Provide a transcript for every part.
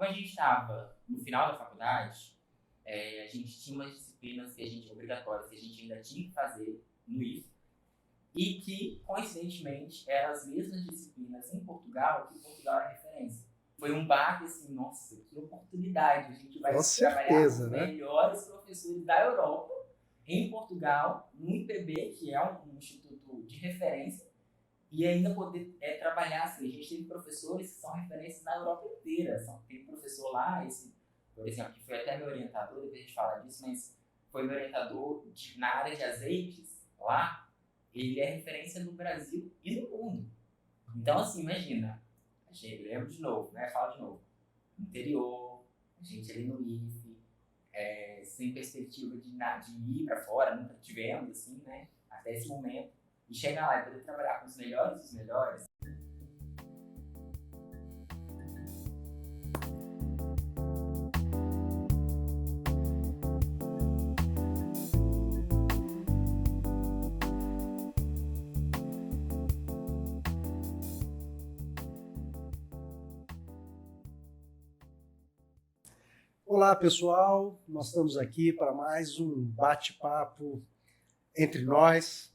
como a gente estava no final da faculdade, a gente tinha umas disciplinas obrigatórias que a gente ainda tinha que fazer no IF, e que, coincidentemente, eram as mesmas disciplinas em Portugal, que Portugal era referência. Foi um baque assim, nossa, que oportunidade, a gente vai trabalhar com os melhores professores da Europa, em Portugal, no IPB, que é um instituto de referência, e ainda poder trabalhar assim. A gente teve professores que são referências na Europa inteira. Tem professor lá, por exemplo, que foi até meu orientador, depois a gente fala disso, mas foi meu orientador na área de azeites lá. Ele é referência no Brasil e no mundo. Então, assim, imagina, a gente lembra de novo, né? Fala de novo. Interior, a gente ali no IF, sem perspectiva de ir para fora, nunca tivemos, assim, né? Até esse momento. E chegar lá e poder trabalhar com os melhores dos melhores. Olá, pessoal. Nós estamos aqui para mais um bate-papo entre nós.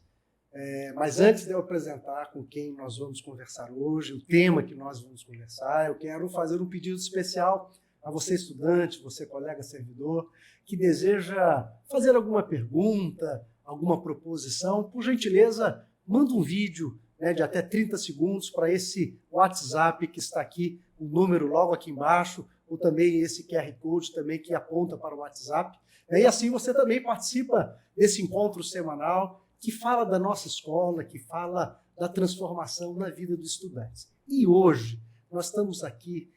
Mas antes de eu apresentar com quem nós vamos conversar hoje, o tema que nós vamos conversar, eu quero fazer um pedido especial a você, estudante, você, colega servidor, que deseja fazer alguma pergunta, alguma proposição. Por gentileza, manda um vídeo de até 30 segundos para esse WhatsApp que está aqui, o número logo aqui embaixo, ou também esse QR Code também que aponta para o WhatsApp. E assim você também participa desse encontro semanal que fala da nossa escola, que fala da transformação na vida dos estudantes. E hoje nós estamos aqui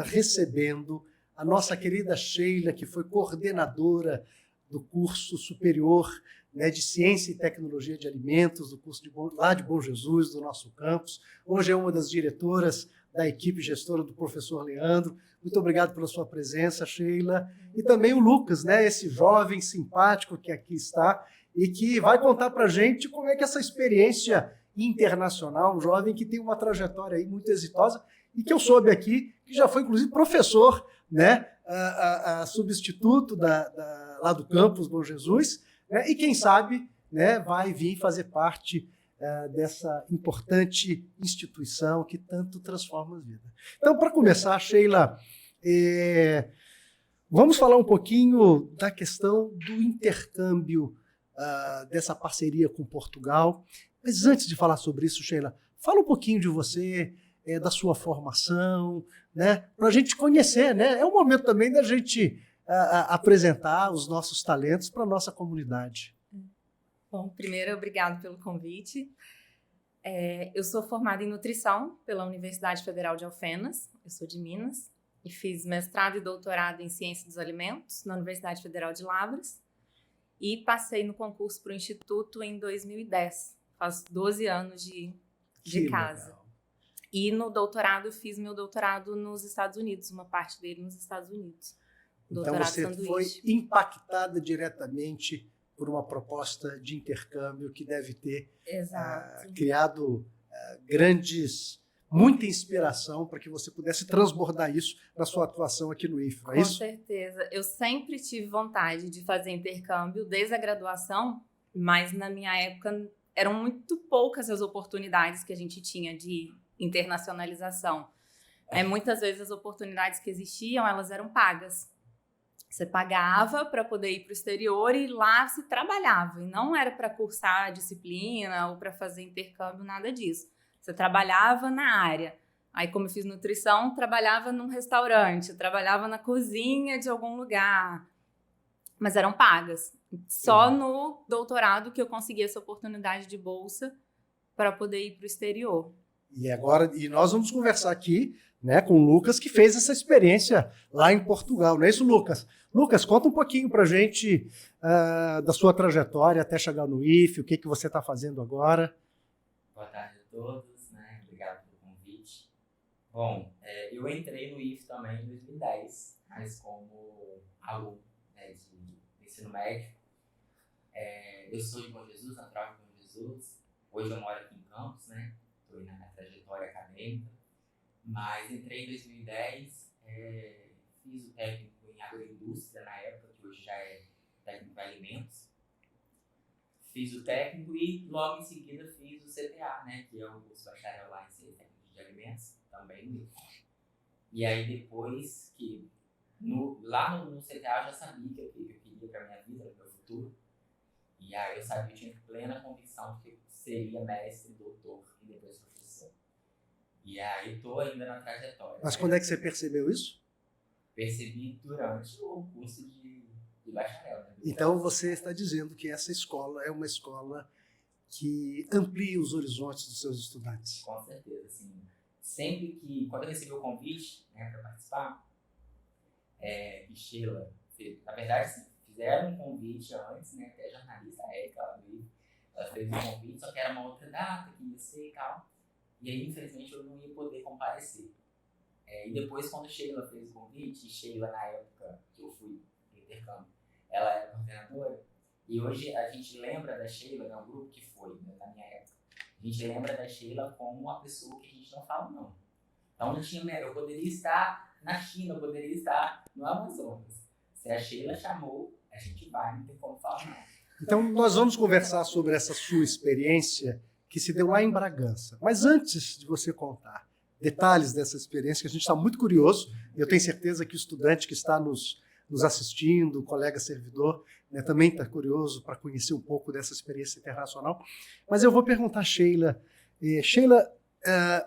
recebendo a nossa querida Sheila, que foi coordenadora do curso superior de Ciência e Tecnologia de Alimentos, do curso lá de Bom Jesus, do nosso campus. Hoje é uma das diretoras da equipe gestora do professor Leandro. Muito obrigado pela sua presença, Sheila. E também o Lucas, esse jovem simpático que aqui está e que vai contar para a gente como é que essa experiência internacional, um jovem que tem uma trajetória aí muito exitosa e que eu soube aqui que já foi, inclusive, professor, substituto lá do campus Bom Jesus, e quem sabe vai vir fazer parte dessa importante instituição que tanto transforma a vida. Então, para começar, Sheila, vamos falar um pouquinho da questão do intercâmbio, dessa parceria com Portugal. Mas antes de falar sobre isso, Sheila, fala um pouquinho de você, da sua formação, para a gente conhecer. É um momento também da gente apresentar os nossos talentos para a nossa comunidade. Bom, primeiro, obrigado pelo convite. Eu sou formada em nutrição pela Universidade Federal de Alfenas, eu sou de Minas, e fiz mestrado e doutorado em Ciência dos Alimentos na Universidade Federal de Lavras, e passei no concurso para o Instituto em 2010, faz 12 anos de casa. Legal. E no doutorado, fiz meu doutorado nos Estados Unidos, uma parte dele nos Estados Unidos. Então você foi impactada diretamente por uma proposta de intercâmbio que deve ter criado muita inspiração para que você pudesse transbordar isso na sua atuação aqui no IF, não é isso? Com certeza. Eu sempre tive vontade de fazer intercâmbio desde a graduação, mas na minha época eram muito poucas as oportunidades que a gente tinha de internacionalização. Muitas vezes as oportunidades que existiam, elas eram pagas. Você pagava para poder ir para o exterior e lá se trabalhava. E não era para cursar disciplina ou para fazer intercâmbio, nada disso. Você trabalhava na área. Aí, como eu fiz nutrição, trabalhava num restaurante, trabalhava na cozinha de algum lugar. Mas eram pagas. Só no doutorado que eu consegui essa oportunidade de bolsa para poder ir para o exterior. E nós vamos conversar aqui com o Lucas, que fez essa experiência lá em Portugal. Não é isso, Lucas? Lucas, conta um pouquinho para a gente da sua trajetória até chegar no IF, o que você está fazendo agora. Boa tarde a todos, obrigado pelo convite. Bom, eu entrei no IF também em 2010, mas como aluno de ensino médio. Eu sou de Bom Jesus, natural de Bom Jesus. Hoje eu moro aqui em Campos, estou na minha trajetória acadêmica. Mas entrei em 2010, fiz o técnico em agroindústria na época, que hoje já é técnico em alimentos. Fiz o técnico e logo em seguida fiz o CTA, né, que é o curso bacharel lá em ciência técnica de alimentos, também. E aí depois que, lá no CTA eu já sabia que eu queria para minha vida, para o meu futuro. E aí eu sabia, eu tinha plena convicção de que eu seria mestre, doutor e depois professor. E aí estou ainda na trajetória. Mas quando é que você percebeu isso? Percebi durante o curso de bacharel. Né? Então você está dizendo que essa escola é uma escola que amplia os horizontes dos seus estudantes. Com certeza, assim. Quando eu recebi o convite, né, para participar, e Sheila, na verdade, assim, fizeram um convite antes, né, até a jornalista Érica, ela fez um convite, só que era uma outra data que ia ser e tal. E aí, infelizmente, eu não ia poder comparecer. E depois, quando Sheila fez o convite, Sheila, na época que eu fui no intercâmbio, ela era coordenadora, e hoje a gente lembra da Sheila, né, o grupo que foi, né, na minha época, a gente lembra da Sheila como uma pessoa que a gente não fala não. Então não tinha, eu poderia estar na China, eu poderia estar no Amazonas. Se a Sheila chamou, a gente vai, não tem como falar não. Então nós vamos conversar sobre essa sua experiência que se deu lá em Bragança. Mas antes de você contar detalhes dessa experiência, que a gente está muito curioso, e eu tenho certeza que o estudante que está nos assistindo, o colega servidor, né, também está curioso para conhecer um pouco dessa experiência internacional. Mas eu vou perguntar a Sheila. Sheila,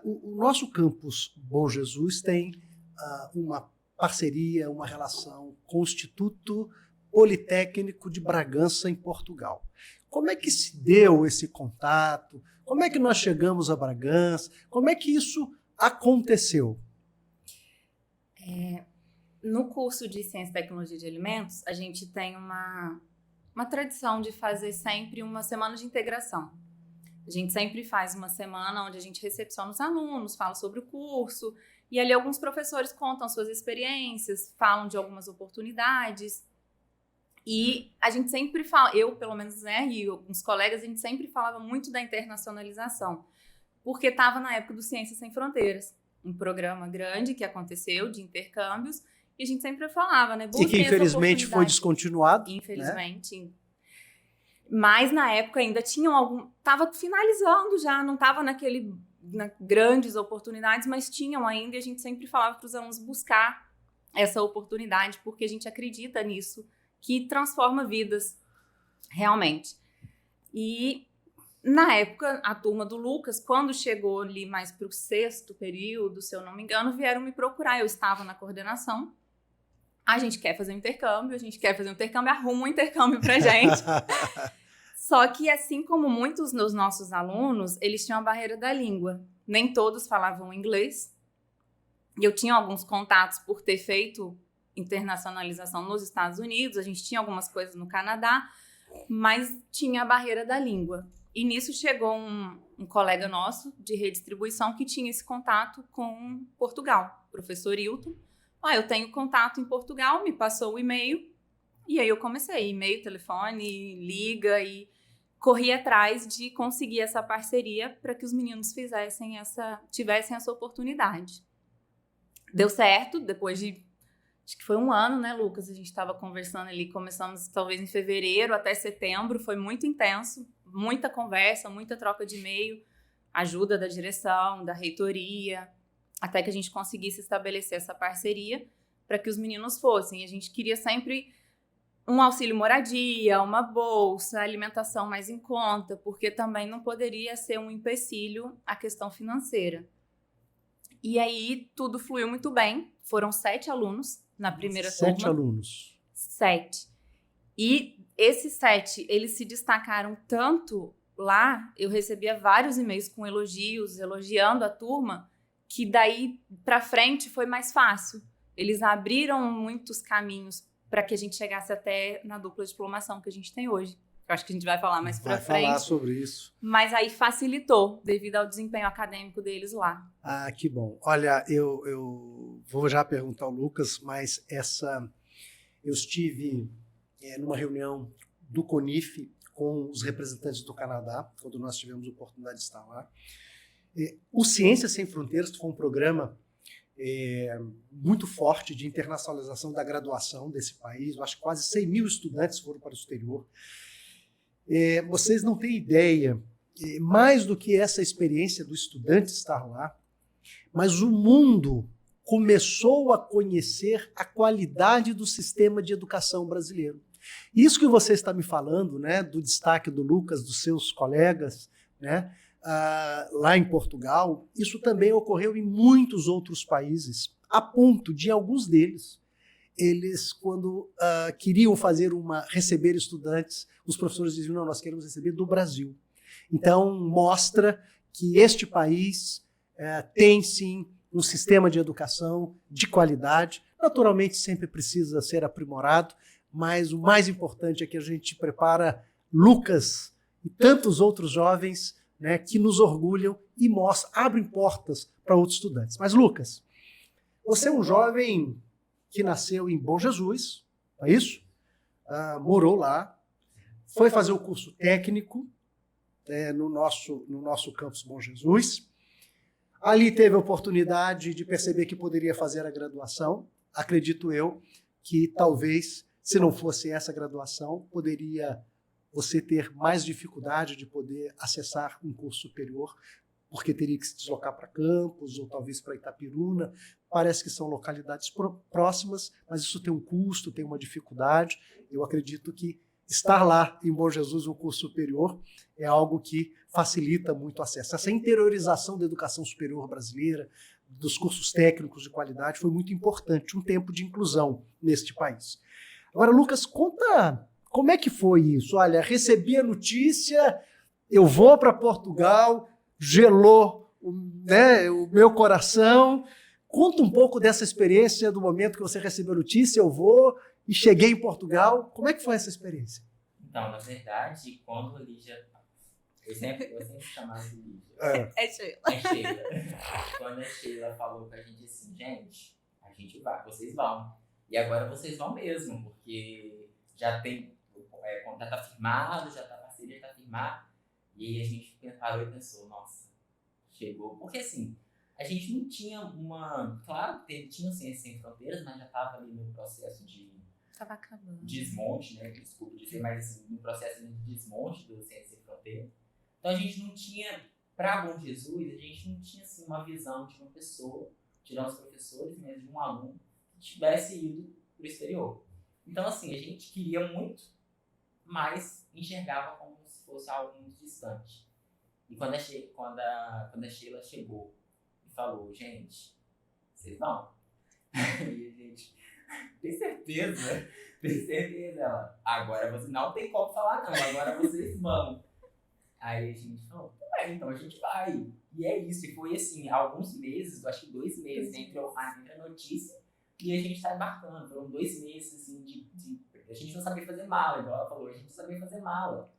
o nosso campus Bom Jesus tem uma parceria, uma relação com o Instituto Politécnico de Bragança, em Portugal. Como é que se deu esse contato? Como é que nós chegamos a Bragança? Como é que isso aconteceu? No curso de Ciência e Tecnologia de Alimentos, a gente tem uma tradição de fazer sempre uma semana de integração. A gente sempre faz uma semana onde a gente recepciona os alunos, fala sobre o curso, e ali alguns professores contam suas experiências, falam de algumas oportunidades. E a gente sempre fala, eu pelo menos, né, e alguns colegas, a gente sempre falava muito da internacionalização, porque estava na época do Ciências Sem Fronteiras, um programa grande que aconteceu de intercâmbios, e a gente sempre falava, né? E que infelizmente foi descontinuado. Infelizmente. Né? Mas na época ainda tinham estava finalizando já, não estava grandes oportunidades, mas tinham ainda, e a gente sempre falava para os alunos buscar essa oportunidade, porque a gente acredita nisso, que transforma vidas, realmente. E na época, a turma do Lucas, quando chegou ali mais para o 6º período, se eu não me engano, vieram me procurar. Eu estava na coordenação. A gente quer fazer um intercâmbio, arruma um intercâmbio pra gente. Só que, assim como muitos dos nossos alunos, eles tinham a barreira da língua. Nem todos falavam inglês. Eu tinha alguns contatos por ter feito internacionalização nos Estados Unidos, a gente tinha algumas coisas no Canadá, mas tinha a barreira da língua. E nisso chegou um colega nosso de redistribuição que tinha esse contato com Portugal, o professor Hilton. Eu tenho contato em Portugal, me passou o e-mail, e aí eu comecei, e-mail, telefone, liga, e corri atrás de conseguir essa parceria para que os meninos tivessem essa oportunidade. Deu certo, depois de, acho que foi 1 ano, né, Lucas? A gente estava conversando ali, começamos talvez em fevereiro até setembro, foi muito intenso, muita conversa, muita troca de e-mail, ajuda da direção, da reitoria, até que a gente conseguisse estabelecer essa parceria para que os meninos fossem. A gente queria sempre um auxílio moradia, uma bolsa, alimentação mais em conta, porque também não poderia ser um empecilho a questão financeira. E aí tudo fluiu muito bem. Foram 7 alunos na primeira turma. 7 alunos. 7. E esses 7, eles se destacaram tanto lá, eu recebia vários e-mails com elogios, elogiando a turma, que daí para frente foi mais fácil. Eles abriram muitos caminhos para que a gente chegasse até na dupla diplomação que a gente tem hoje. Eu acho que a gente vai falar mais para frente. Vai falar sobre isso. Mas aí facilitou, devido ao desempenho acadêmico deles lá. Ah, que bom. Olha, eu vou já perguntar ao Lucas, mas eu estive numa reunião do CONIF com os representantes do Canadá, quando nós tivemos a oportunidade de estar lá. O Ciências Sem Fronteiras foi um programa muito forte de internacionalização da graduação desse país. Eu acho que quase 100 mil estudantes foram para o exterior. Vocês não têm ideia, mais do que essa experiência do estudante estar lá, mas o mundo começou a conhecer a qualidade do sistema de educação brasileiro. Isso que você está me falando, né, do destaque do Lucas, dos seus colegas, né, lá em Portugal, isso também ocorreu em muitos outros países, a ponto de alguns deles, eles, quando queriam receber estudantes, os professores diziam, não, nós queremos receber do Brasil. Então, mostra que este país tem, sim, um sistema de educação de qualidade. Naturalmente, sempre precisa ser aprimorado, mas o mais importante é que a gente prepara Lucas e tantos outros jovens, né, que nos orgulham e abrem portas para outros estudantes. Mas, Lucas, você é um jovem que nasceu em Bom Jesus, não é isso? Morou lá, foi fazer o curso técnico no nosso campus Bom Jesus. Ali teve a oportunidade de perceber que poderia fazer a graduação. Acredito eu que talvez, se não fosse essa graduação, poderia você ter mais dificuldade de poder acessar um curso superior, porque teria que se deslocar para Campos ou talvez para Itapiruna. Parece que são localidades próximas, mas isso tem um custo, tem uma dificuldade. Eu acredito que estar lá em Bom Jesus, no curso superior, é algo que facilita muito o acesso. Essa interiorização da educação superior brasileira, dos cursos técnicos de qualidade, foi muito importante, um tempo de inclusão neste país. Agora, Lucas, conta como é que foi isso. Olha, recebi a notícia, eu vou para Portugal, gelou, né, o meu coração. Conta um pouco dessa experiência, do momento que você recebeu a notícia, eu vou e cheguei em Portugal. Como é que foi essa experiência? Então, na verdade, quando a Lígia... Eu sempre chamava de Lígia. É Sheila. É Sheila. Quando a Sheila falou pra gente assim, gente, a gente vai, vocês vão. E agora vocês vão mesmo, porque já tem, o contrato tá firmado, já tá parceria, já tá firmado. E aí a gente parou e pensou, nossa, chegou. Porque assim, a gente não tinha claro que tinha Ciência Sem Fronteiras, mas já estava ali no processo de Tava acabando. desmonte, né? Desculpa dizer, mas assim, no processo de desmonte do Ciência Sem Fronteiras. Então a gente não tinha, para Bom Jesus, a gente não tinha assim, uma visão de uma pessoa, tirando os professores, mas de um aluno que tivesse ido para o exterior. Então assim, a gente queria muito, mas enxergava como se fosse algo muito distante. E quando a Sheila chegou e falou, gente, vocês vão? E a gente, tem certeza? Tem certeza? Ela, agora você não tem como falar não, agora vocês vão. Aí a gente falou, então a gente vai. E é isso, e foi assim, alguns meses, acho que 2 meses entre a notícia e a gente tá embarcando. Foram 2 meses assim, a gente não sabia fazer mala, igual ela falou, a gente não sabia fazer mala.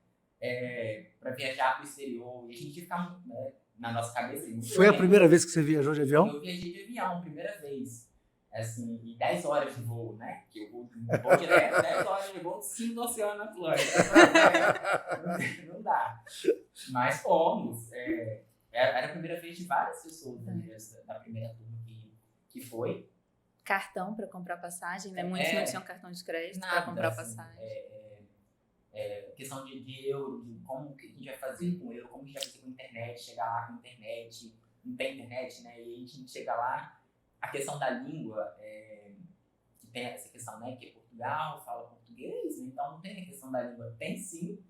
Para viajar para o exterior, e a gente ficava, né, na nossa cabeça. Foi a primeira vez que você viajou de avião? Eu viajei de avião, primeira vez. Assim, e 10 horas de voo, né? Que eu vou direto, 10 horas de voo, 5 do oceano na Flórida. Não dá. Mas fomos. Era a primeira vez de várias pessoas da primeira turma que foi. Cartão para comprar passagem, né? Muitos não tinham cartão de crédito para comprar passagem. Questão de euro, de como que a gente vai fazer com euro, como a gente vai fazer com internet, chegar lá com internet, não tem internet, né? E a gente chega lá, a questão da língua, que tem essa questão, né? Que Portugal fala português, então não tem a questão da língua. Tem sim,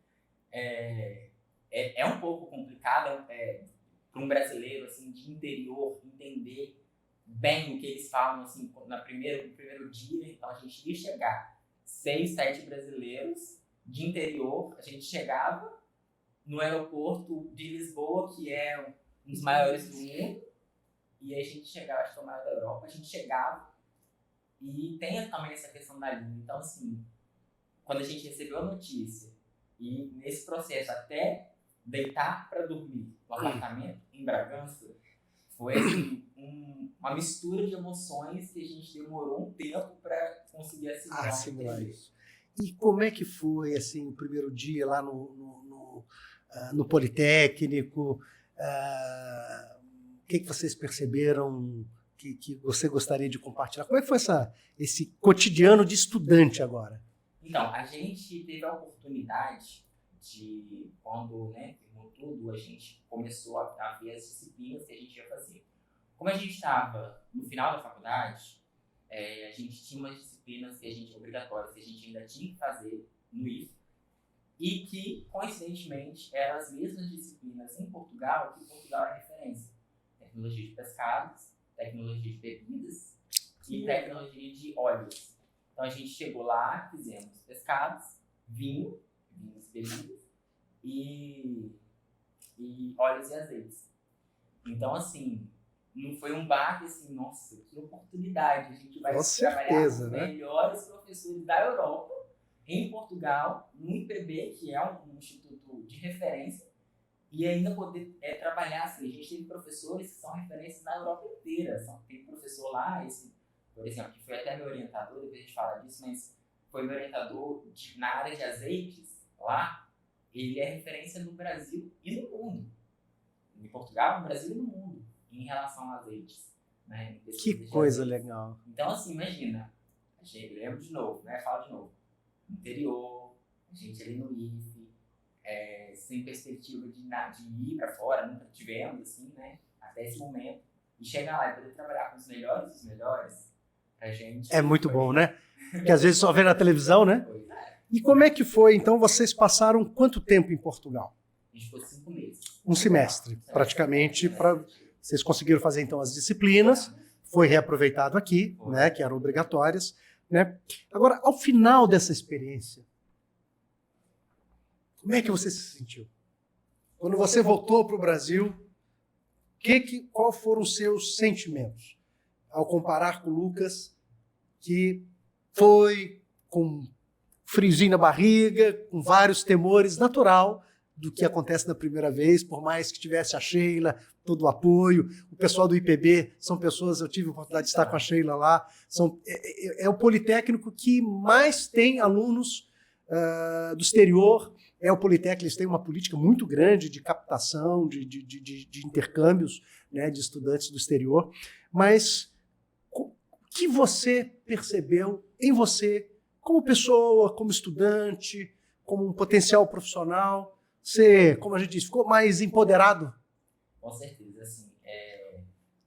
é um pouco complicado para um brasileiro assim, de interior entender bem o que eles falam assim, no primeiro dia. Então a gente ia chegar 6, 7 brasileiros de interior, a gente chegava no aeroporto de Lisboa, que é um dos maiores do mundo, e aí a gente chegava, acho que é o maior da Europa, a gente chegava e tem também essa questão da língua. Então, assim, quando a gente recebeu a notícia e nesse processo até deitar para dormir no apartamento em Bragança, foi assim, uma mistura de emoções que a gente demorou um tempo para conseguir assimilar isso. E como é que foi assim, o primeiro dia lá no Politécnico? O que vocês perceberam? O que você gostaria de compartilhar? Como é que foi esse cotidiano de estudante agora? Então, a gente teve a oportunidade de, quando terminou tudo, a gente começou a ver as disciplinas que a gente ia fazer. Como a gente estava no final da faculdade, a gente tinha umas disciplinas que a gente obrigatórias, que a gente ainda tinha que fazer no IF, e que, coincidentemente, eram as mesmas disciplinas em Portugal, que Portugal é referência. Tecnologia de pescados, tecnologia de bebidas e tecnologia de óleos. Então a gente chegou lá, fizemos pescados, vinhos, bebidas e óleos e azeites. Então, assim, não foi um baque assim, nossa, que oportunidade. A gente vai trabalhar com os melhores professores da Europa, em Portugal, no IPB, que é um instituto de referência, e ainda poder trabalhar assim. A gente teve professores que são referências na Europa inteira. Tem professor lá, por exemplo, que foi até meu orientador, depois a gente fala disso, mas foi meu orientador na área de azeites lá. Ele é referência no Brasil e no mundo. Em Portugal, no Brasil e no mundo, em relação a azeites. Né? Que coisa legal. Então, assim, imagina, a gente lembra de novo, fala de novo. Interior, a gente ali no IF, sem perspectiva de ir para fora, nunca tivemos, assim, até esse momento. E chegar lá e poder trabalhar com os melhores dos melhores, pra gente... É muito bom, né? Porque às vezes só vê na televisão, né? Pois é. E como é que foi, então, vocês passaram quanto tempo em Portugal? A gente ficou 5 meses. Um semestre, praticamente, vocês conseguiram fazer, então, as disciplinas, foi reaproveitado aqui, né, que eram obrigatórias, né? Agora, ao final dessa experiência, como é que você se sentiu? Quando você voltou para o Brasil, qual foram os seus sentimentos? Ao comparar com o Lucas, que foi com friozinho na barriga, com vários temores, natural do que acontece na primeira vez, por mais que tivesse a Sheila, todo o apoio. O pessoal do IPB são pessoas, eu tive a oportunidade de estar com a Sheila lá, é o Politécnico que mais tem alunos do exterior, é o Politécnico, eles têm uma política muito grande de captação, de intercâmbios, né, de estudantes do exterior, mas o que você percebeu em você, como pessoa, como estudante, como um potencial profissional? Você, como a gente disse, ficou mais empoderado? Com certeza, assim,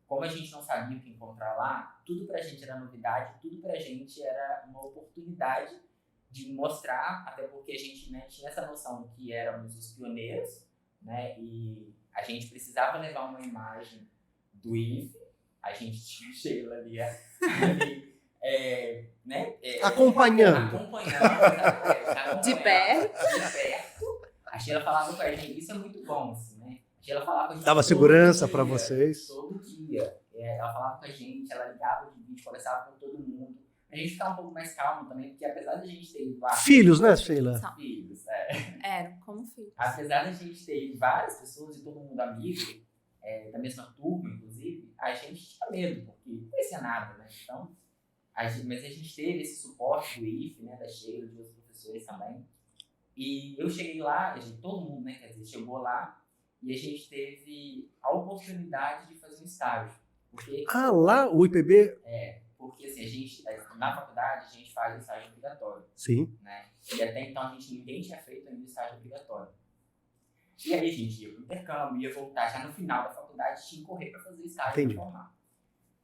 como a gente não sabia o que encontrar lá, tudo pra gente era novidade, tudo pra gente era uma oportunidade de mostrar, até porque a gente tinha essa noção que éramos os pioneiros, e a gente precisava levar uma imagem do IF, a gente tinha Sheila ali acompanhando. De perto. A Sheila falava com a gente, isso é muito bom, assim, né? A Sheila falava com a gente. Dava segurança para vocês. Todo dia. Ela falava com a gente, ela ligava de vídeo, conversava com todo mundo. A gente ficava um pouco mais calmo também, porque apesar da gente ter vários... Filhos, né, Sheila? Filhos, Eram como filhos. Apesar da gente ter várias pessoas e todo mundo amigo, da mesma turma, inclusive, a gente tinha medo, porque não conhecia nada, né? Então, mas a gente teve esse suporte do IF, da Sheila, de outros professores também. E eu cheguei lá, todo mundo, chegou lá, e a gente teve a oportunidade de fazer um estágio. Porque, lá, o IPB? Porque assim, na faculdade a gente faz o estágio obrigatório. Sim. Né? E até então ninguém tinha feito ainda o estágio obrigatório. E aí a gente ia para o intercâmbio, ia voltar, já no final da faculdade tinha que correr para fazer o estágio para formar.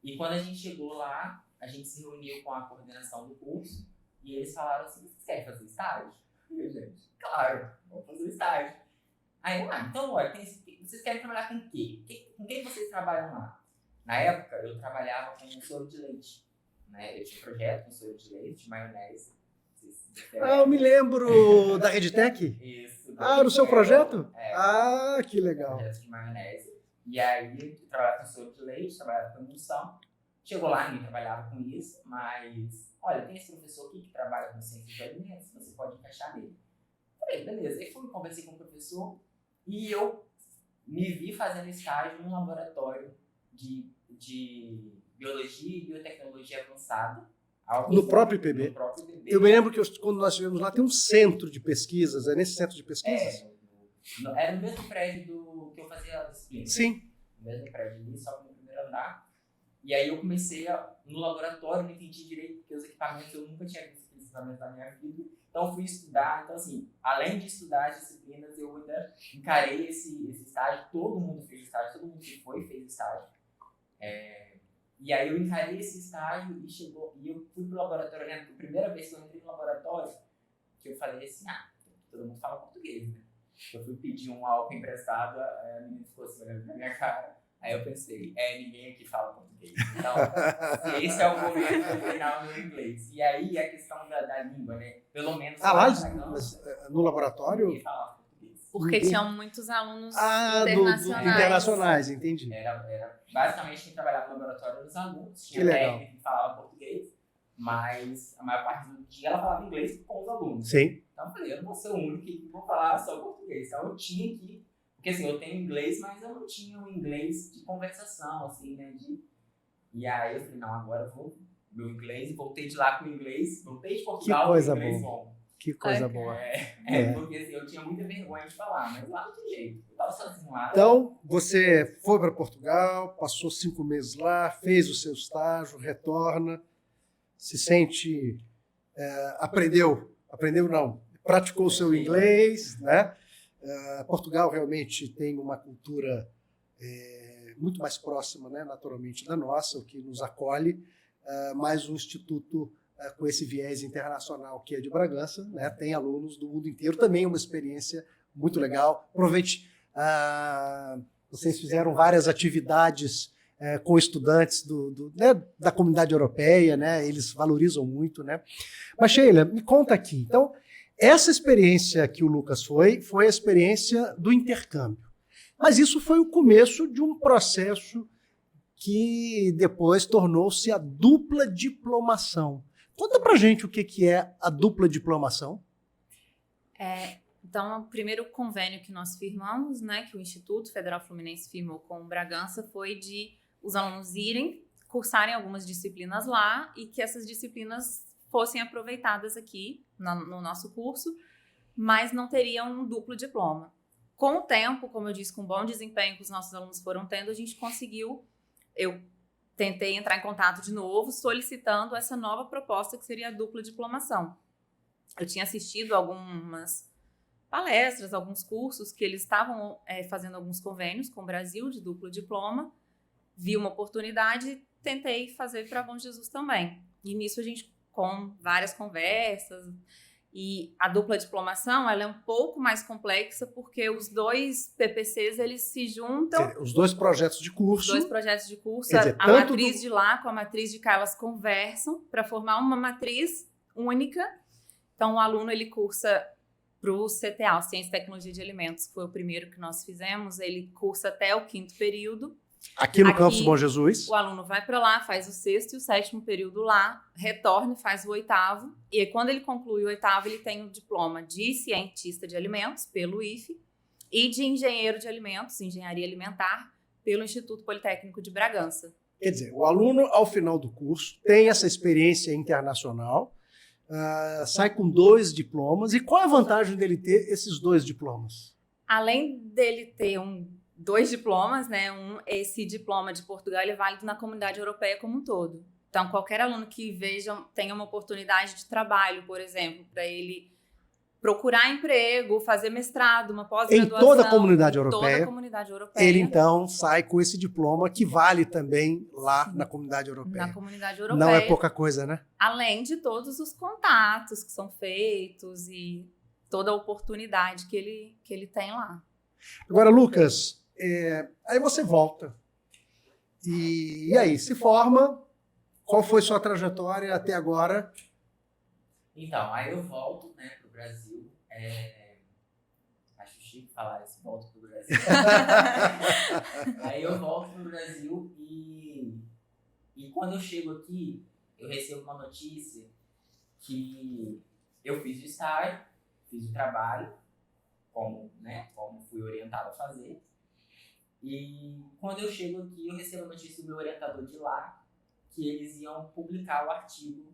E quando a gente chegou lá, a gente se reuniu com a coordenação do curso, e eles falaram assim, vocês querem fazer estágio? E gente, claro, vamos fazer o estágio. Aí, então, olha, vocês querem trabalhar com o quê? Com quem vocês trabalham lá? Na época, eu trabalhava com soro de leite. Eu tinha projeto com soro de leite, de maionese. Eu me lembro da Redtech? Isso. No seu projeto? É. Que legal. Projeto de maionese. E aí, eu trabalhava com soro de leite, trabalhava com emulsão. Chegou lá, ninguém trabalhava com isso, mas, olha, tem esse professor aqui que trabalha com ciência de alimentos, você pode encaixar nele. Falei, beleza. Aí conversei com o professor e eu me vi fazendo estágio num laboratório de biologia e biotecnologia avançada. No próprio IPB. Eu me lembro que quando nós estivemos lá, tem um centro de pesquisas. É nesse centro de pesquisas? Era no mesmo prédio que eu fazia a disciplina. Sim. No mesmo prédio ali, só que no primeiro andar. E aí eu comecei no laboratório, não entendi direito, porque os equipamentos, eu nunca tinha visto aqueles equipamentos na minha vida. Então eu fui estudar. Então, assim, além de estudar as disciplinas, eu ainda encarei esse estágio. Todo mundo fez estágio, todo mundo que foi fez estágio. E aí eu encarei esse estágio e eu fui pro laboratório. Né? A primeira vez que eu entrei no laboratório, que eu falei assim, todo mundo fala português, né? Eu fui pedir um álcool emprestado, a menina ficou assim olhando na minha cara. Aí eu pensei, ninguém aqui fala português. Então, esse é o momento de eu treinar o meu inglês. E aí a questão da língua, né? Pelo menos lá no laboratório? Ninguém falava português. Porque tinham muitos alunos internacionais, entendi. Era basicamente quem trabalhava no laboratório eram os alunos. Tinha técnico que falava português, mas a maior parte do dia ela falava inglês com os alunos. Sim. Então eu falei, eu não vou ser o único que vou falar só português. Então eu tinha que... Porque assim, eu tenho inglês, mas eu não tinha um inglês de conversação, assim, né? E aí eu falei, não, agora eu vou meu inglês, e voltei de lá com o inglês, voltei de Portugal com o inglês bom. Que coisa boa. Porque assim, eu tinha muita vergonha de falar, mas lá não tem jeito, eu tava sozinho lá. Então, você foi para Portugal, passou 5 meses lá, fez o seu estágio, retorna, se sente, praticou o seu inglês, né? Portugal realmente tem uma cultura muito mais próxima, né, naturalmente, da nossa, o que nos acolhe, mas um instituto com esse viés internacional que é de Bragança, né, tem alunos do mundo inteiro, também uma experiência muito legal. Provavelmente vocês fizeram várias atividades com estudantes né, da comunidade europeia, né, eles valorizam muito, né? Mas Sheila, me conta aqui, então, essa experiência que o Lucas foi a experiência do intercâmbio. Mas isso foi o começo de um processo que depois tornou-se a dupla diplomação. Conta pra gente o que é a dupla diplomação. Então, o primeiro convênio que nós firmamos, né, que o Instituto Federal Fluminense firmou com o Bragança, foi de os alunos irem cursarem algumas disciplinas lá e que essas disciplinas fossem aproveitadas aqui no nosso curso, mas não teriam um duplo diploma. Com o tempo, como eu disse, com o bom desempenho que os nossos alunos foram tendo, a gente conseguiu, eu tentei entrar em contato de novo, solicitando essa nova proposta que seria a dupla diplomação. Eu tinha assistido algumas palestras, alguns cursos que eles estavam fazendo alguns convênios com o Brasil de duplo diploma, vi uma oportunidade e tentei fazer para Bom Jesus também. E nisso a gente, com várias conversas, e a dupla diplomação ela é um pouco mais complexa porque os dois PPCs eles se juntam. Os dois projetos de curso. Quer dizer, a matriz de lá com a matriz de cá, elas conversam para formar uma matriz única. Então o aluno ele cursa para o CTA, Ciência e Tecnologia de Alimentos, que foi o primeiro que nós fizemos, ele cursa até o 5º período. Aqui no Campus Bom Jesus. O aluno vai para lá, faz o 6º e o 7º período lá, retorna e faz o 8º. E aí, quando ele conclui o 8º, ele tem o diploma de cientista de alimentos, pelo IFE, e de engenheiro de alimentos, engenharia alimentar, pelo Instituto Politécnico de Bragança. Quer dizer, o aluno, ao final do curso, tem essa experiência internacional, sai com 2 diplomas. E qual é a vantagem dele ter esses 2 diplomas? Além dele ter 2 diplomas, né? Esse diploma de Portugal ele é válido na comunidade europeia como um todo. Então, qualquer aluno que tenha uma oportunidade de trabalho, por exemplo, para ele procurar emprego, fazer mestrado, uma pós-graduação. Em toda a comunidade europeia. Ele, então, sai com esse diploma que vale também lá na comunidade europeia. Na comunidade europeia. Não é pouca coisa, né? Além de todos os contatos que são feitos e toda a oportunidade que ele tem lá. Agora, Lucas, aí você volta. E aí, se forma, qual foi sua trajetória até agora? Então, aí eu volto, né, pro Brasil. Acho chique falar isso, volto pro Brasil. Aí eu volto pro Brasil e quando eu chego aqui, eu recebo uma notícia que eu fiz o estágio, fiz o trabalho, como fui orientado a fazer. E quando eu chego aqui, eu recebo a notícia do meu orientador de lá que eles iam publicar o artigo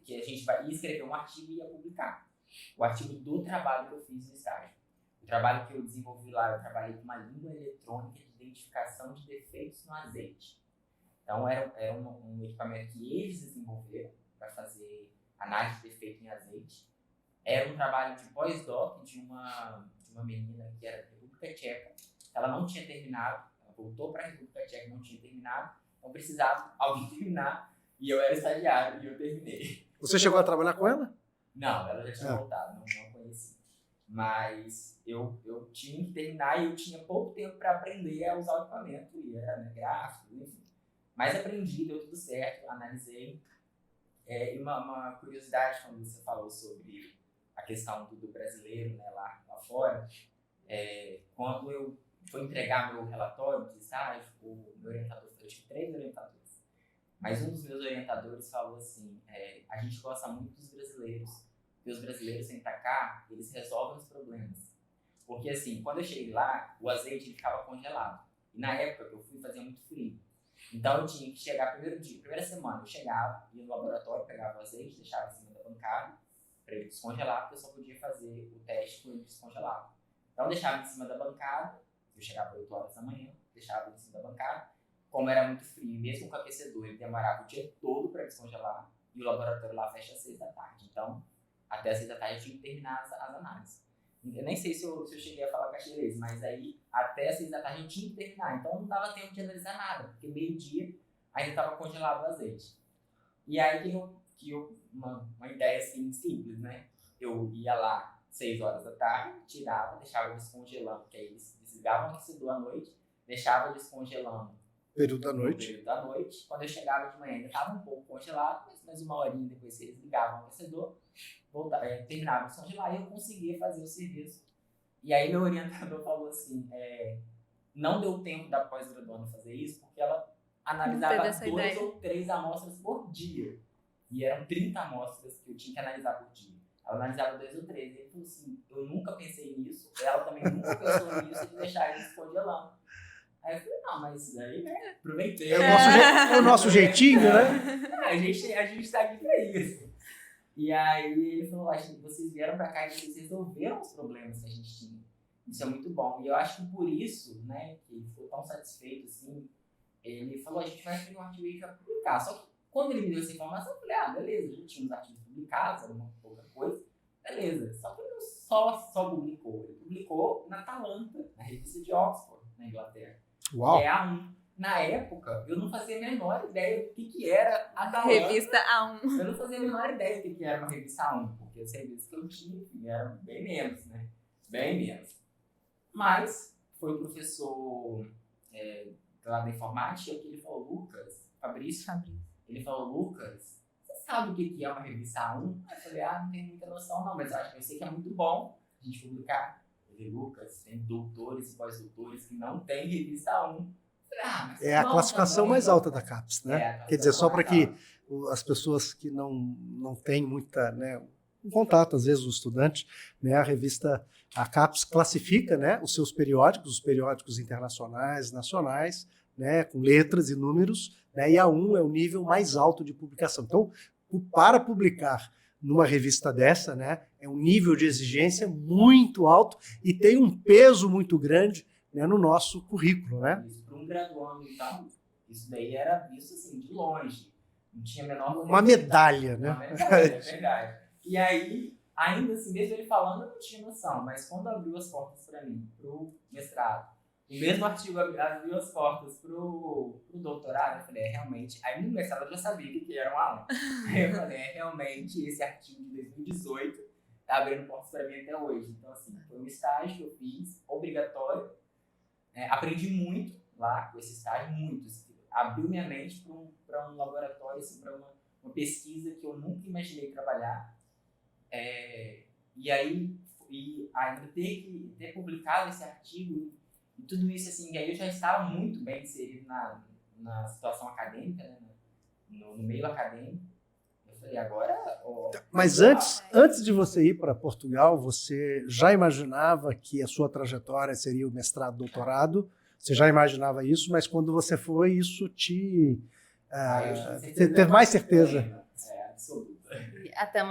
que a gente ia escrever um artigo e ia publicar. O artigo do trabalho que eu fiz no estágio. O trabalho que eu desenvolvi lá, eu trabalhei com uma língua eletrônica de identificação de defeitos no azeite. Então, era um equipamento que eles desenvolveram para fazer análise de defeito em azeite. Era um trabalho de pós-doc de uma menina que era da República Tcheca. Ela não tinha terminado, ela voltou para a República Tcheca, não tinha terminado, então precisava alguém terminar, e eu era estagiário, e eu terminei. Você chegou a trabalhar com ela? Não, ela já tinha voltado, não conheci. Mas eu tinha que terminar e eu tinha pouco tempo para aprender a usar o equipamento, e era, né, gráfico, enfim. Mas aprendi, deu tudo certo, analisei. E uma curiosidade, quando você falou sobre a questão do brasileiro, né, lá fora, quando eu fui entregar meu relatório de estágio, o meu orientador, eu tive 3 orientadores, mas um dos meus orientadores falou assim, a gente gosta muito dos brasileiros, porque os brasileiros vêm pra cá, eles resolvem os problemas. Porque assim, quando eu cheguei lá, o azeite ele ficava congelado, e na época que eu fui, fazia muito frio. Então eu tinha que chegar primeira semana, eu chegava, ia no laboratório, pegava o azeite, deixava em cima da bancada, para ele descongelar, porque eu só podia fazer o teste quando ele descongelava. Então eu deixava em cima da bancada, eu chegava 8 horas da manhã, deixava em cima da bancada, como era muito frio, mesmo com o aquecedor, ele demorava o dia todo para descongelar, e o laboratório lá fecha às 6 da tarde. Então, até às 6 da tarde eu tinha que terminar as análises. Eu nem sei se eu cheguei a falar com a Xerez, mas aí até às 6 da tarde eu tinha que terminar. Então não dava tempo de analisar nada, porque meio-dia ainda estava congelado o azeite. E aí uma ideia assim simples, né? Eu ia lá 6 horas da tarde, tirava, deixava descongelando, porque aí eles desligavam o aquecedor à noite, deixava descongelando Período da no noite. período da noite. Quando eu chegava de manhã ainda estava um pouco congelado, mas mais uma horinha depois eles ligavam o aquecedor, terminava de descongelar e eu conseguia fazer o serviço. E aí meu orientador falou assim, não deu tempo da pós-graduanda fazer isso, porque ela analisava 2 ou 3 amostras por dia. E eram 30 amostras que eu tinha que analisar por dia. Ela analisava 2 ou 3. E ele falou assim, eu nunca pensei nisso, ela também nunca pensou nisso, de deixar ele descongelando. Aí eu falei, não, mas isso aí, né, aproveitei. É o nosso jeitinho, né? A gente tá aqui pra isso. E aí ele falou, acho que vocês vieram pra cá e vocês resolveram os problemas que a gente tinha. Isso é muito bom. E eu acho que por isso, né, que ele ficou tão satisfeito, assim, ele falou, a gente vai escrever um artigo aí pra publicar. Só que quando ele me deu essa informação, eu falei, beleza, já tinha uns artigos publicados, alguma pouca coisa, beleza. Só que ele não só publicou, ele publicou na Atalanta, na revista de Oxford, na Inglaterra. Uau! Que é A1. Na época, eu não fazia a menor ideia do que era a Atalanta. Revista A1. Eu não fazia a menor ideia do que era uma revista A1, porque as revistas que eu tinha, enfim, eram bem menos, né? Bem menos. Mas foi o professor lá da informática que ele falou, Lucas, Fabrício, ele falou, Lucas, você sabe o que é uma revista A1? Eu falei, não tenho muita noção não, mas eu sei que é muito bom a gente publicar. Ele, Lucas, tem doutores e pós-doutores que não tem revista A1. Mas é a classificação mais alta da CAPES, né? Quer dizer, só para que as pessoas que não têm muita, né, um contato, às vezes, o estudante, né, a CAPES classifica, né, os seus periódicos, os periódicos internacionais, nacionais, né, com letras e números, né, e A1 é o nível mais alto de publicação. Então, para publicar numa revista dessa, né, é um nível de exigência muito alto e tem um peso muito grande, né, no nosso currículo, né? Para um graduando e tal, isso daí era visto assim, de longe. Não tinha a menor... Uma medalha, né? Uma medalha, é verdade. E aí, ainda assim, mesmo ele falando, eu não tinha noção, mas quando abriu as portas para mim, para o mestrado, o mesmo artigo abriu as portas para o doutorado, eu falei, realmente, aí no mestrado eu já sabia que era um aluno. Aí eu falei, realmente, esse artigo de 2018 está abrindo portas para mim até hoje. Então, assim, foi um estágio que eu fiz, obrigatório, aprendi muito lá com esse estágio, muito. Assim, abriu minha mente para um laboratório, assim, para uma pesquisa que eu nunca imaginei trabalhar. E aí, ainda ter publicado esse artigo e tudo isso, assim, aí eu já estava muito bem inserido na situação acadêmica, né, no meio acadêmico. Eu falei, agora... Mas antes de você ir para Portugal, você já imaginava que a sua trajetória seria o mestrado, doutorado? Você já imaginava isso, mas quando você foi, isso teve mais certeza? Absoluta. Até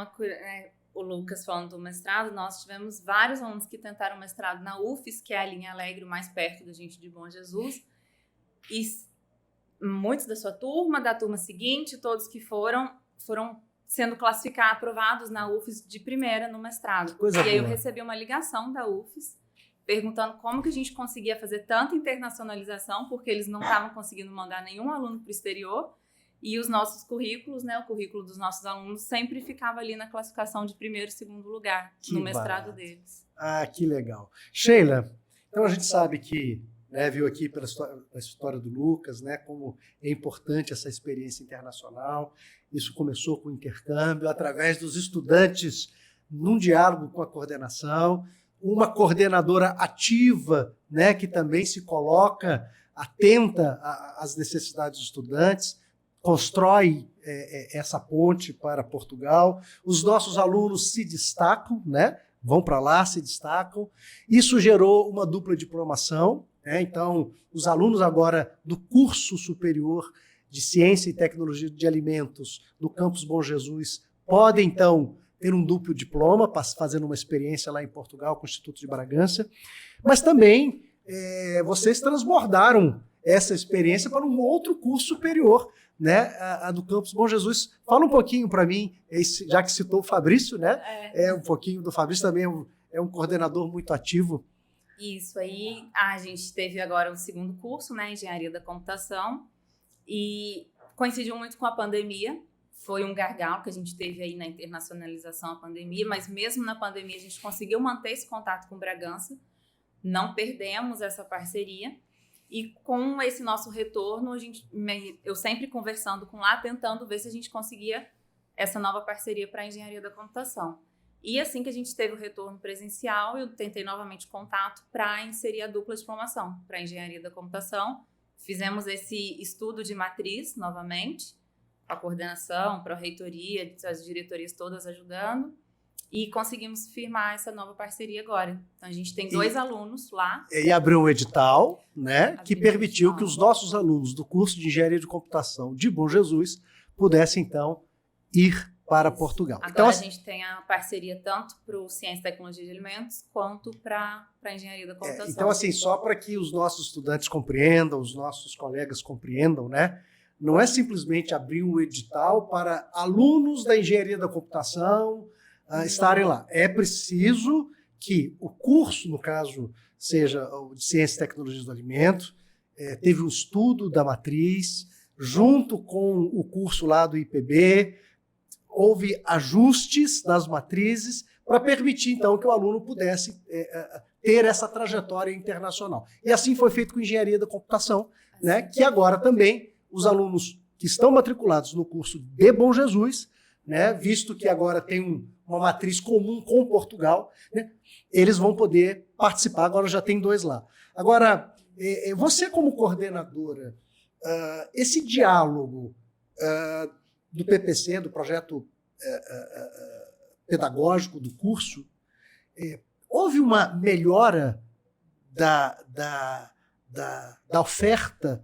o Lucas falando do mestrado, nós tivemos vários alunos que tentaram mestrado na UFES, que é a linha Alegre, mais perto da gente de Bom Jesus, e muitos da sua turma, da turma seguinte, todos que foram sendo classificados, aprovados na UFES de primeira no mestrado. Coisa e aí eu boa. recebi uma ligação da UFES perguntando como que a gente conseguia fazer tanta internacionalização, porque eles não estavam conseguindo mandar nenhum aluno para o exterior, e os nossos currículos, né, o currículo dos nossos alunos sempre ficava ali na classificação de primeiro e segundo lugar Que no mestrado barato. deles. Ah, que legal. Sheila, então a gente sabe que, né, viu aqui pela história do Lucas, né, como é importante essa experiência internacional. Isso começou com o intercâmbio, através dos estudantes, num diálogo com a coordenação, uma coordenadora ativa, né, que também se coloca atenta às necessidades dos estudantes, constrói essa ponte para Portugal. Os nossos alunos se destacam, né, vão para lá, se destacam. Isso gerou uma dupla diplomação, né? Então, os alunos agora do curso superior de Ciência e Tecnologia de Alimentos do Campus Bom Jesus podem, então, ter um duplo diploma, fazendo uma experiência lá em Portugal com o Instituto de Bragança. Mas também vocês transbordaram essa experiência para um outro curso superior, né, a do Campus Bom Jesus. Fala um pouquinho para mim, já que citou o Fabrício, né? Um pouquinho do Fabrício, também é um coordenador muito ativo. Isso aí, a gente teve agora o segundo curso, né, Engenharia da Computação, e coincidiu muito com a pandemia. Foi um gargalo que a gente teve aí na internacionalização, a pandemia, mas mesmo na pandemia a gente conseguiu manter esse contato com Bragança, não perdemos essa parceria, e com esse nosso retorno, eu sempre conversando com lá, tentando ver se a gente conseguia essa nova parceria para a Engenharia da Computação. E assim que a gente teve o retorno presencial, eu tentei novamente contato para inserir a dupla diplomação para a Engenharia da Computação. Fizemos esse estudo de matriz novamente, a coordenação, para a reitoria, as diretorias todas ajudando, e conseguimos firmar essa nova parceria agora. Então, a gente tem 2 alunos lá. E abriu um edital, né, que permitiu que os nossos alunos do curso de Engenharia de Computação de Bom Jesus pudessem, então, ir para Portugal. Agora então, a gente tem a parceria tanto para o Ciência e Tecnologia de Alimentos quanto para a Engenharia da Computação. Então, assim, só para que os nossos estudantes compreendam, os nossos colegas compreendam, né? Não é simplesmente abrir um edital para alunos da Engenharia da Computação estarem lá. É preciso que o curso, no caso, seja o de Ciência e Tecnologia do Alimento, teve um estudo da matriz, junto com o curso lá do IPB, houve ajustes nas matrizes para permitir, então, que o aluno pudesse ter essa trajetória internacional. E assim foi feito com Engenharia da Computação, né, que agora também os alunos que estão matriculados no curso de Bom Jesus, né, visto que agora tem uma matriz comum com Portugal, né, eles vão poder participar, agora já tem 2 lá. Agora, você como coordenadora, esse diálogo do PPC, do projeto pedagógico do curso, houve uma melhora da oferta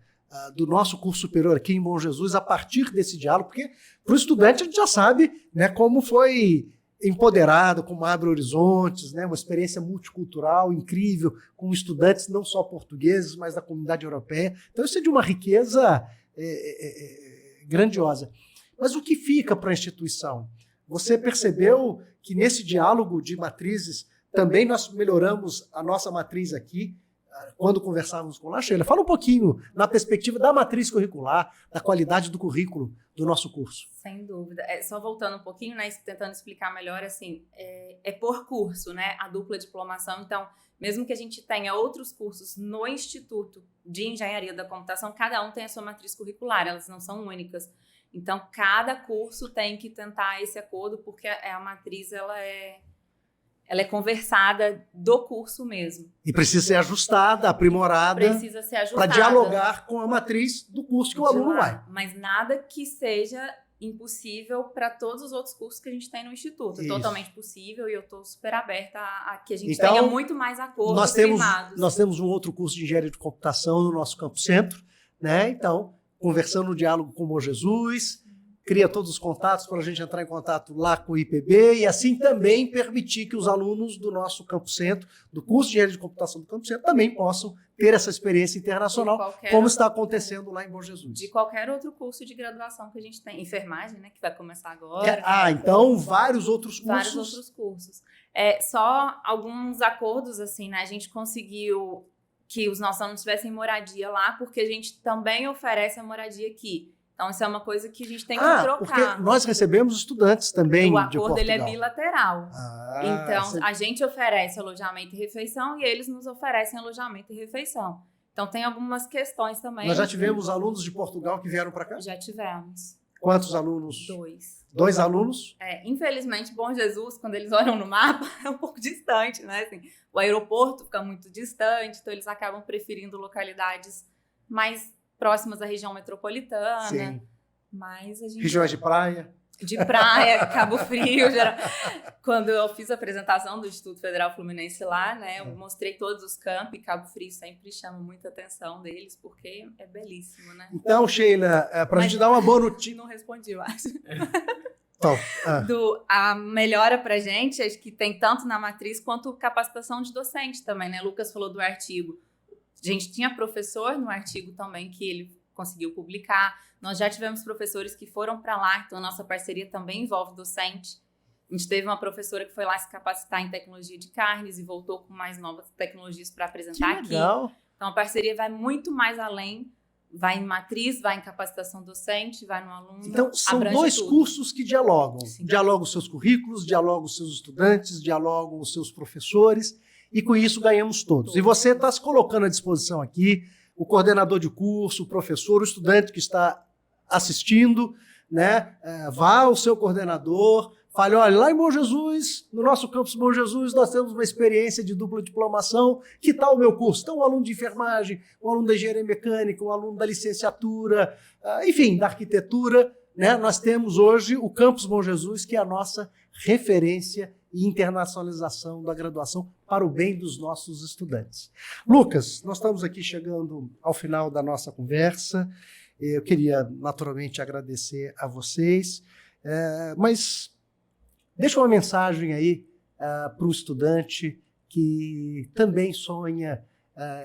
do nosso curso superior aqui em Bom Jesus a partir desse diálogo, porque para o estudante a gente já sabe, né, como foi empoderado, como abre horizontes, né, uma experiência multicultural incrível, com estudantes não só portugueses, mas da comunidade europeia. Então isso é de uma riqueza grandiosa. Mas o que fica para a instituição? Você percebeu que nesse diálogo de matrizes também nós melhoramos a nossa matriz aqui, quando conversávamos com a Sheila? Fala um pouquinho na perspectiva da matriz curricular, da qualidade do currículo do nosso curso. Sem dúvida. Só voltando um pouquinho, né, tentando explicar melhor, assim, é por curso, né, a dupla diplomação. Então, mesmo que a gente tenha outros cursos no Instituto de Engenharia da Computação, cada um tem a sua matriz curricular, elas não são únicas. Então, cada curso tem que tentar esse acordo, porque a matriz ela é conversada do curso mesmo. E precisa ser ajustada, aprimorada. Precisa ser ajustada. Para dialogar com a matriz do curso que o aluno vai. Mas nada que seja impossível para todos os outros cursos que a gente tem no Instituto. É totalmente possível e eu estou super aberta a que a gente tenha muito mais acordos firmados. Nós temos um outro curso de Engenharia de Computação no nosso Campo Centro, né? Então, conversando no diálogo com o Bom Jesus, cria todos os contatos para a gente entrar em contato lá com o IPB e assim também permitir que os alunos do nosso Campo Centro, do curso de Engenharia de Computação do Campo Centro, também possam ter essa experiência internacional, como está acontecendo lá em Bom Jesus. De qualquer outro curso de graduação que a gente tem. Enfermagem, né, que vai começar agora. Então vários outros cursos. Vários outros cursos. Só alguns acordos, assim, né? A gente conseguiu que os nossos alunos tivessem moradia lá, porque a gente também oferece a moradia aqui. Então, isso é uma coisa que a gente tem que trocar. Porque nós recebemos estudantes também de Portugal. O acordo ele é bilateral. Então, a gente oferece alojamento e refeição e eles nos oferecem alojamento e refeição. Então, tem algumas questões também. Nós já tivemos alunos de Portugal que vieram para cá? Já tivemos. Quantos alunos? 2. 2 alunos? Infelizmente, Bom Jesus, quando eles olham no mapa, é um pouco distante, né? Assim, o aeroporto fica muito distante, então eles acabam preferindo localidades mais próximas à região metropolitana. Sim. Mas a gente... Regiões de praia? De praia, Cabo Frio. Geral. Quando eu fiz a apresentação do Instituto Federal Fluminense lá, né, eu mostrei todos os campos e Cabo Frio sempre chama muita atenção deles, porque é belíssimo, né? Então, Sheila, para a gente dar uma boa notícia... Não respondi, eu acho. Então, A melhora pra gente, acho que tem tanto na matriz quanto capacitação de docente também, né? Lucas falou do artigo. A gente tinha professor no artigo também que ele conseguiu publicar. Nós já tivemos professores que foram para lá, então a nossa parceria também envolve docente. A gente teve uma professora que foi lá se capacitar em tecnologia de carnes e voltou com mais novas tecnologias para apresentar aqui. Legal. Então a parceria vai muito mais além, vai em matriz, vai em capacitação docente, vai no aluno. Então são 2 cursos que dialogam. Sim. Dialogam os seus currículos, dialogam os seus estudantes, dialogam os seus professores e com isso ganhamos todos. E você está se colocando à disposição aqui, o coordenador de curso, o professor, o estudante que está assistindo, né? Vá ao seu coordenador, fale, olha, lá em Bom Jesus, no nosso campus Bom Jesus, nós temos uma experiência de dupla diplomação, que tal o meu curso? Então, um aluno de enfermagem, um aluno da engenharia mecânica, um aluno da licenciatura, enfim, da arquitetura, né? Nós temos hoje o campus Bom Jesus, que é a nossa referência e internacionalização da graduação para o bem dos nossos estudantes. Lucas, nós estamos aqui chegando ao final da nossa conversa. Eu queria, naturalmente, agradecer a vocês, mas deixa uma mensagem aí para o estudante que também sonha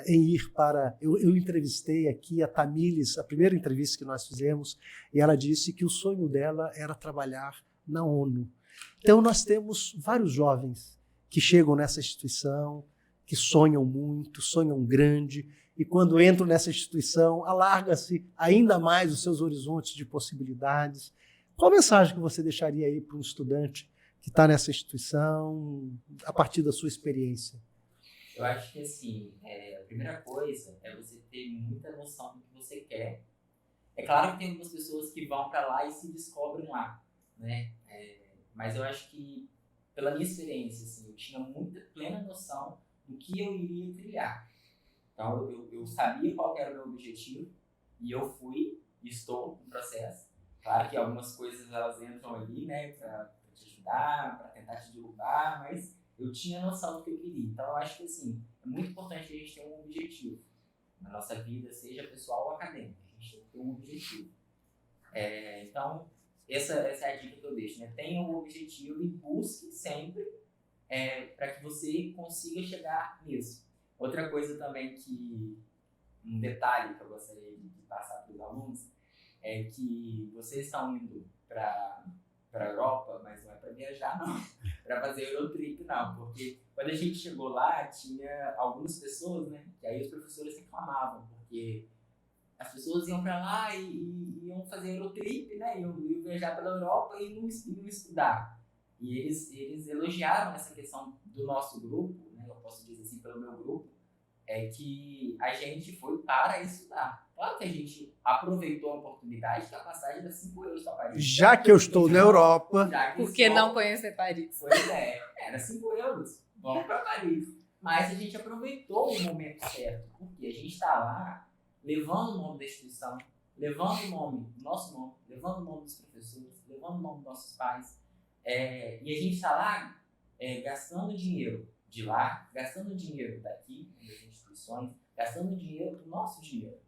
em ir para... Eu entrevistei aqui a Tamílis, a primeira entrevista que nós fizemos, e ela disse que o sonho dela era trabalhar na ONU. Então, nós temos vários jovens que chegam nessa instituição, que sonham muito, sonham grande, e quando entram nessa instituição, alarga-se ainda mais os seus horizontes de possibilidades. Qual a mensagem que você deixaria aí para um estudante que está nessa instituição, a partir da sua experiência? Eu acho que, assim, a primeira coisa é você ter muita noção do que você quer. É claro que tem algumas pessoas que vão para lá e se descobrem lá, né? Mas eu acho que, pela minha experiência, assim, eu tinha muita plena noção do que eu iria trilhar. Então, eu sabia qual era o meu objetivo e eu fui e estou no processo. Claro que algumas coisas elas entram ali, né, para te ajudar, para tentar te derrubar, mas eu tinha noção do que eu queria. Então, eu acho que, assim, é muito importante a gente ter um objetivo na nossa vida, seja pessoal ou acadêmica. A gente tem que ter um objetivo. Então, essa é a dica que eu deixo, né? Tenha um objetivo e busque sempre para que você consiga chegar nisso. Outra coisa também um detalhe que eu gostaria de passar para os alunos, é que vocês estão indo para a Europa, mas não é para viajar, não. Para fazer Eurotrip, não. Porque quando a gente chegou lá, tinha algumas pessoas, né? Que aí os professores reclamavam, porque as pessoas iam para lá e iam fazer Eurotrip, né? Iam viajar pela Europa e não estudar. E eles elogiaram essa questão do nosso grupo, né? Eu posso dizer assim, pelo meu grupo, é que a gente foi para estudar. Claro que a gente aproveitou a oportunidade que a passagem era 5 euros para Paris. Já que eu estou na Europa... Por que não conhecer Paris? Pois era 5 euros. Vamos para Paris. Mas a gente aproveitou o momento certo, porque a gente está lá levando o nome da instituição, levando o nosso nome, levando o nome dos professores, levando o nome dos nossos pais. E a gente está lá gastando dinheiro de lá, gastando dinheiro daqui, das instituições, gastando dinheiro do nosso dinheiro.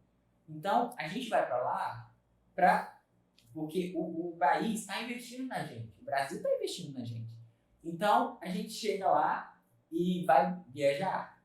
Então, a gente vai para lá para Porque o país está investindo na gente, o Brasil está investindo na gente. Então, a gente chega lá e vai viajar.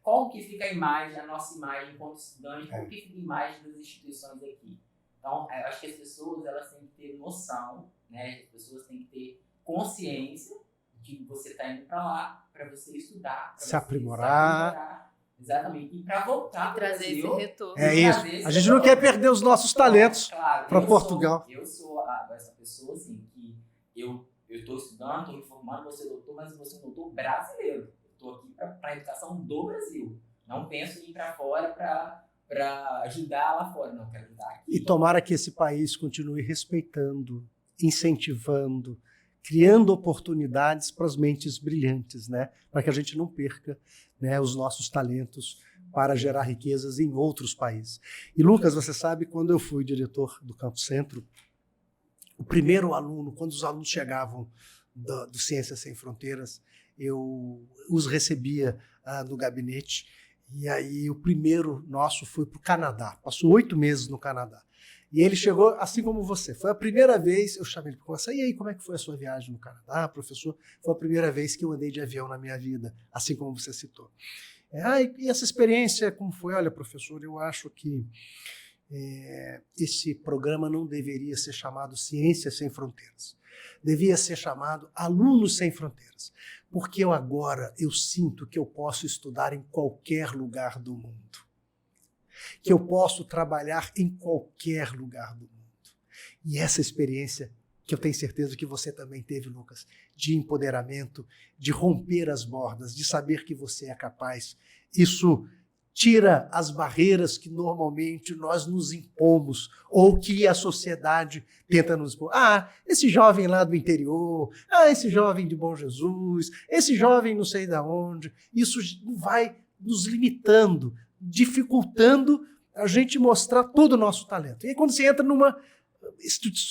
Qual que fica a imagem, a nossa imagem enquanto estudante, qual que fica a imagem das instituições aqui? Então, eu acho que as pessoas elas têm que ter noção, né? As pessoas têm que ter consciência de que você está indo para lá para você estudar, para se aprimorar. Exatamente. E para voltar para o trazer esse Brasil. retorno. É isso. A gente não quer perder os nossos talentos Claro, para Portugal. Eu sou essa pessoa, assim, que eu estou estudando, estou me formando, você é doutor, mas você é um doutor brasileiro. Eu estou aqui para a educação do Brasil. Não penso em ir para fora para ajudar lá fora, não, quero ajudar aqui. E tomara que esse país continue respeitando, incentivando, criando oportunidades para as mentes brilhantes, né? Para que a gente não perca, né, os nossos talentos para gerar riquezas em outros países. E, Lucas, você sabe, quando eu fui diretor do Campo Centro, o primeiro aluno, quando os alunos chegavam do Ciências Sem Fronteiras, eu os recebia no gabinete, e aí o primeiro nosso foi para o Canadá, passou 8 meses no Canadá. E ele chegou assim como você. Foi a primeira vez, eu chamei ele para conversar, e aí, como é que foi a sua viagem no Canadá, professor? Foi a primeira vez que eu andei de avião na minha vida, assim como você citou. E essa experiência, como foi? Olha, professor, eu acho que esse programa não deveria ser chamado Ciências Sem Fronteiras. Devia ser chamado Alunos Sem Fronteiras. Porque eu sinto que eu posso estudar em qualquer lugar do mundo. Que eu posso trabalhar em qualquer lugar do mundo. E essa experiência, que eu tenho certeza que você também teve, Lucas, de empoderamento, de romper as bordas, de saber que você é capaz, isso tira as barreiras que normalmente nós nos impomos ou que a sociedade tenta nos impor. Esse jovem lá do interior, esse jovem de Bom Jesus, esse jovem não sei de onde. Isso vai nos limitando, dificultando a gente mostrar todo o nosso talento. E aí, quando você entra numa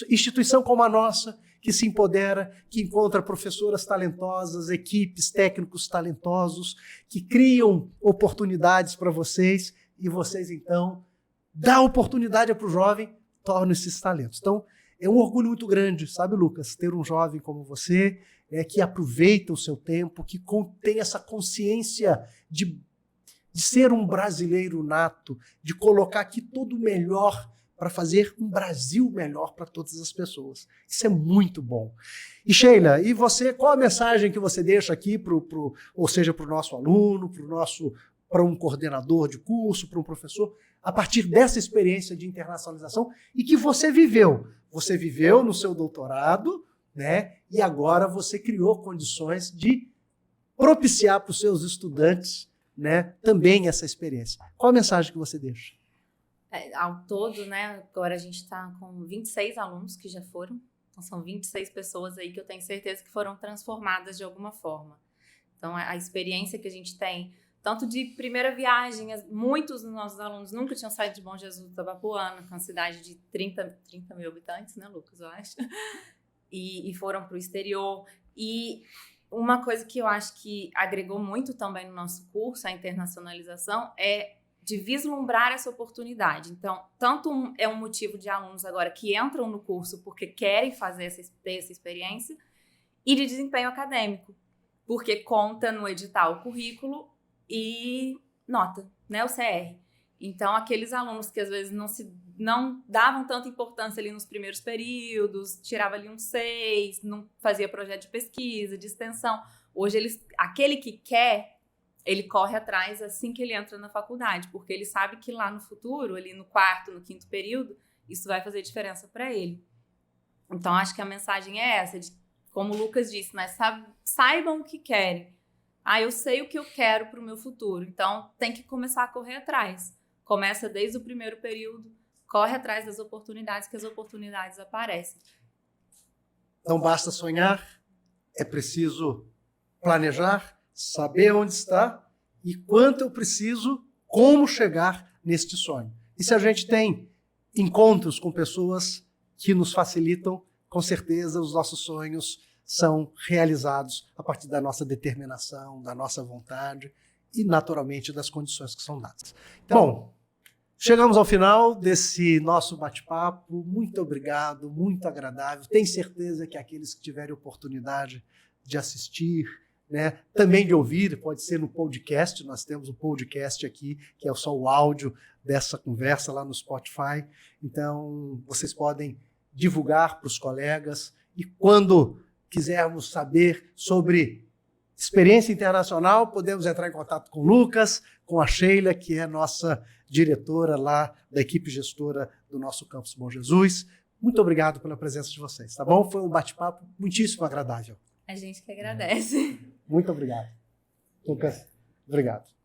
instituição como a nossa, que se empodera, que encontra professoras talentosas, equipes, técnicos talentosos, que criam oportunidades para vocês, e vocês, então, dão oportunidade para o jovem, tornam esses talentos. Então, é um orgulho muito grande, sabe, Lucas, ter um jovem como você, que aproveita o seu tempo, que tem essa consciência de ser um brasileiro nato, de colocar aqui todo o melhor para fazer um Brasil melhor para todas as pessoas. Isso é muito bom. E Sheila, e você, qual a mensagem que você deixa aqui, ou seja, para o nosso aluno, para um coordenador de curso, para um professor, a partir dessa experiência de internacionalização e que você viveu? Você viveu no seu doutorado, né? E agora você criou condições de propiciar para os seus estudantes, né, também essa experiência. Qual a mensagem que você deixa? Ao todo, né, agora a gente está com 26 alunos que já foram. Então, são 26 pessoas aí que eu tenho certeza que foram transformadas de alguma forma. Então, a experiência que a gente tem, tanto de primeira viagem, muitos dos nossos alunos nunca tinham saído de Bom Jesus do Tabapuana, que é uma cidade de 30 mil habitantes, né, Lucas, eu acho, e foram para o exterior. E uma coisa que eu acho que agregou muito também no nosso curso, a internacionalização, é de vislumbrar essa oportunidade. Então, tanto é um motivo de alunos agora que entram no curso porque querem ter essa experiência, e de desempenho acadêmico, porque conta no edital o currículo e nota, né, o CR. Então, aqueles alunos que às vezes não davam tanta importância ali nos primeiros períodos, tirava ali um 6, não fazia projeto de pesquisa, de extensão. Hoje, aquele que quer, ele corre atrás assim que ele entra na faculdade, porque ele sabe que lá no futuro, ali no 4º, no 5º período, isso vai fazer diferença para ele. Então, acho que a mensagem é essa, como o Lucas disse, né? Saibam o que querem. Eu sei o que eu quero para o meu futuro, então tem que começar a correr atrás. Começa desde o primeiro período, corre atrás das oportunidades, que as oportunidades aparecem. Não basta sonhar, é preciso planejar, saber onde está e quanto eu preciso, como chegar neste sonho. E se a gente tem encontros com pessoas que nos facilitam, com certeza os nossos sonhos são realizados a partir da nossa determinação, da nossa vontade e, naturalmente, das condições que são dadas. Então, Chegamos ao final desse nosso bate-papo. Muito obrigado, muito agradável. Tenho certeza que aqueles que tiverem oportunidade de assistir, né, também de ouvir, pode ser no podcast, nós temos um podcast aqui, que é só o áudio dessa conversa lá no Spotify. Então, vocês podem divulgar para os colegas e quando quisermos saber sobre experiência internacional, podemos entrar em contato com o Lucas, com a Sheila, que é nossa diretora lá da equipe gestora do nosso Campus Bom Jesus. Muito obrigado pela presença de vocês, tá bom? Foi um bate-papo muitíssimo agradável. A gente que agradece. Muito obrigado. Lucas, obrigado.